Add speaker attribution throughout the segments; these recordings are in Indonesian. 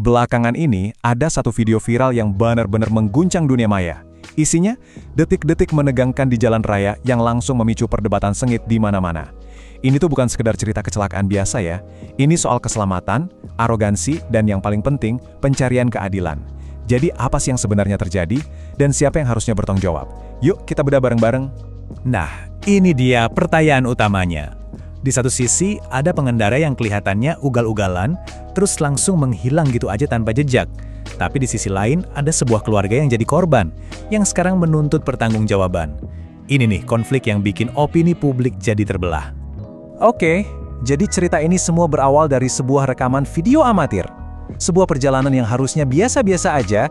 Speaker 1: Belakangan ini, ada satu video viral yang benar-benar mengguncang dunia maya. Isinya, detik-detik menegangkan di jalan raya yang langsung memicu perdebatan sengit di mana-mana. Ini tuh bukan sekedar cerita kecelakaan biasa ya. Ini soal keselamatan, arogansi, dan yang paling penting, pencarian keadilan. Jadi apa sih yang sebenarnya terjadi, dan siapa yang harusnya bertanggung jawab? Yuk kita bedah bareng-bareng.
Speaker 2: Nah, ini dia pertanyaan utamanya. Di satu sisi, ada pengendara yang kelihatannya ugal-ugalan, terus langsung menghilang gitu aja tanpa jejak. Tapi di sisi lain, ada sebuah keluarga yang jadi korban, yang sekarang menuntut pertanggungjawaban. Ini nih konflik yang bikin opini publik jadi terbelah.
Speaker 1: Oke, jadi cerita ini semua berawal dari sebuah rekaman video amatir. Sebuah perjalanan yang harusnya biasa-biasa aja,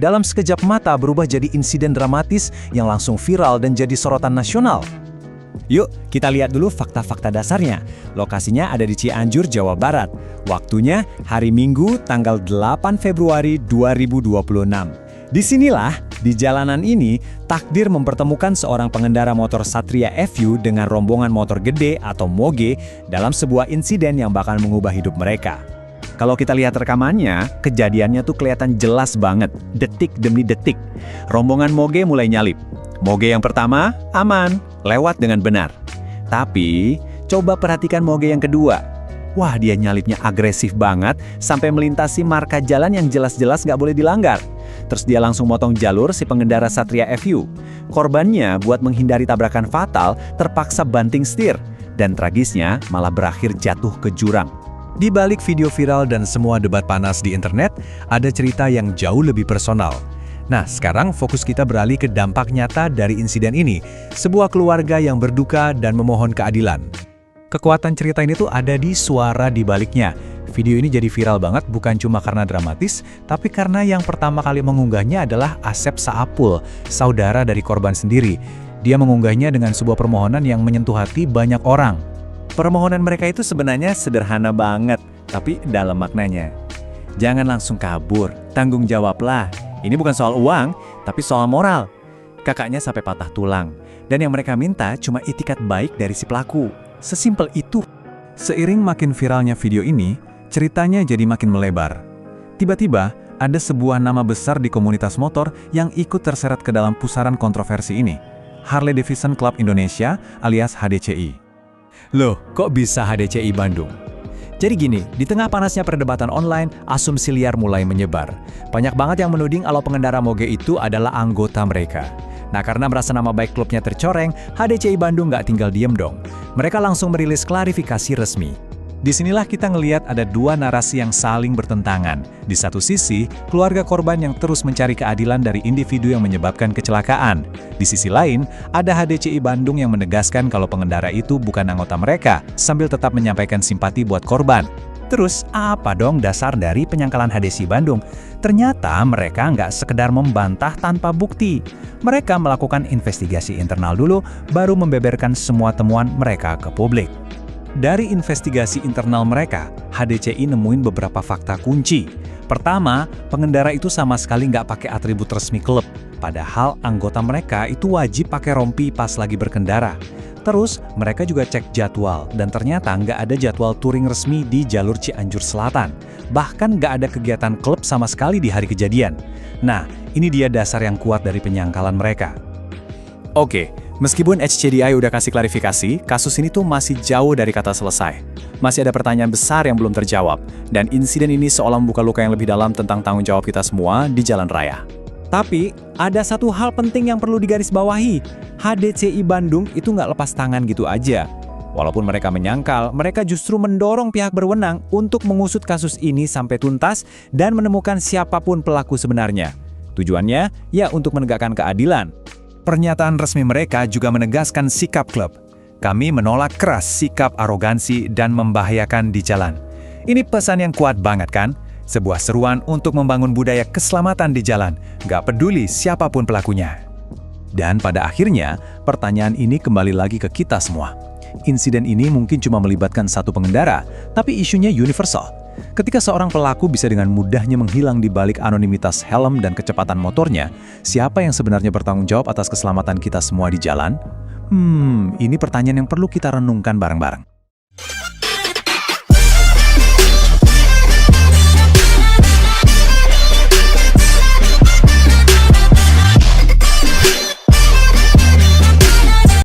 Speaker 1: dalam sekejap mata berubah jadi insiden dramatis yang langsung viral dan jadi sorotan nasional.
Speaker 2: Yuk, kita lihat dulu fakta-fakta dasarnya. Lokasinya ada di Cianjur, Jawa Barat. Waktunya hari Minggu, tanggal 8 Februari 2026. Disinilah, di jalanan ini, takdir mempertemukan seorang pengendara motor Satria FU dengan rombongan motor gede atau moge dalam sebuah insiden yang bakal mengubah hidup mereka. Kalau kita lihat rekamannya, kejadiannya tuh kelihatan jelas banget, detik demi detik. Rombongan moge mulai nyalip. Moge yang pertama, aman, lewat dengan benar. Tapi, coba perhatikan moge yang kedua. Wah, dia nyalipnya agresif banget, sampai melintasi marka jalan yang jelas-jelas nggak boleh dilanggar. Terus dia langsung motong jalur si pengendara Satria FU. Korbannya buat menghindari tabrakan fatal, terpaksa banting setir. Dan tragisnya, malah berakhir jatuh ke jurang. Di balik video viral dan semua debat panas di internet, ada cerita yang jauh lebih personal. Nah, sekarang fokus kita beralih ke dampak nyata dari insiden ini, sebuah keluarga yang berduka dan memohon keadilan. Kekuatan cerita ini tuh ada di suara di baliknya. Video ini jadi viral banget bukan cuma karena dramatis, tapi karena yang pertama kali mengunggahnya adalah Asep Saapul, saudara dari korban sendiri. Dia mengunggahnya dengan sebuah permohonan yang menyentuh hati banyak orang. Permohonan mereka itu sebenarnya sederhana banget, tapi dalam maknanya. Jangan langsung kabur, tanggung jawablah. Ini bukan soal uang, tapi soal moral. Kakaknya sampai patah tulang, dan yang mereka minta cuma itikat baik dari si pelaku. Sesimpel itu. Seiring makin viralnya video ini, ceritanya jadi makin melebar. Tiba-tiba, ada sebuah nama besar di komunitas motor yang ikut terseret ke dalam pusaran kontroversi ini. Harley Davidson Club Indonesia alias HDCI. Loh, kok bisa HDCI Bandung? Jadi gini, di tengah panasnya perdebatan online, asumsi liar mulai menyebar. Banyak banget yang menuding kalau pengendara moge itu adalah anggota mereka. Nah, karena merasa nama baik klubnya tercoreng, HDCI Bandung nggak tinggal diem dong. Mereka langsung merilis klarifikasi resmi. Disinilah kita ngelihat ada dua narasi yang saling bertentangan. Di satu sisi, keluarga korban yang terus mencari keadilan dari individu yang menyebabkan kecelakaan. Di sisi lain, ada HDCI Bandung yang menegaskan kalau pengendara itu bukan anggota mereka, sambil tetap menyampaikan simpati buat korban. Terus, apa dong dasar dari penyangkalan HDCI Bandung? Ternyata mereka nggak sekedar membantah tanpa bukti. Mereka melakukan investigasi internal dulu, baru membeberkan semua temuan mereka ke publik. Dari investigasi internal mereka, HDCI nemuin beberapa fakta kunci. Pertama, pengendara itu sama sekali nggak pakai atribut resmi klub, padahal anggota mereka itu wajib pakai rompi pas lagi berkendara. Terus, mereka juga cek jadwal, dan ternyata nggak ada jadwal touring resmi di jalur Cianjur Selatan. Bahkan nggak ada kegiatan klub sama sekali di hari kejadian. Nah, ini dia dasar yang kuat dari penyangkalan mereka. Oke. Meskipun HCDI udah kasih klarifikasi, kasus ini tuh masih jauh dari kata selesai. Masih ada pertanyaan besar yang belum terjawab, dan insiden ini seolah membuka luka yang lebih dalam tentang tanggung jawab kita semua di jalan raya. Tapi, ada satu hal penting yang perlu digarisbawahi. HDCI Bandung itu nggak lepas tangan gitu aja. Walaupun mereka menyangkal, mereka justru mendorong pihak berwenang untuk mengusut kasus ini sampai tuntas dan menemukan siapapun pelaku sebenarnya. Tujuannya, ya untuk menegakkan keadilan. Pernyataan resmi mereka juga menegaskan sikap klub. Kami menolak keras sikap arogansi dan membahayakan di jalan. Ini pesan yang kuat banget kan? Sebuah seruan untuk membangun budaya keselamatan di jalan, nggak peduli siapapun pelakunya. Dan pada akhirnya, pertanyaan ini kembali lagi ke kita semua. Insiden ini mungkin cuma melibatkan satu pengendara, tapi isunya universal. Ketika seorang pelaku bisa dengan mudahnya menghilang di balik anonimitas helm dan kecepatan motornya, siapa yang sebenarnya bertanggung jawab atas keselamatan kita semua di jalan? Ini pertanyaan yang perlu kita renungkan bareng-bareng.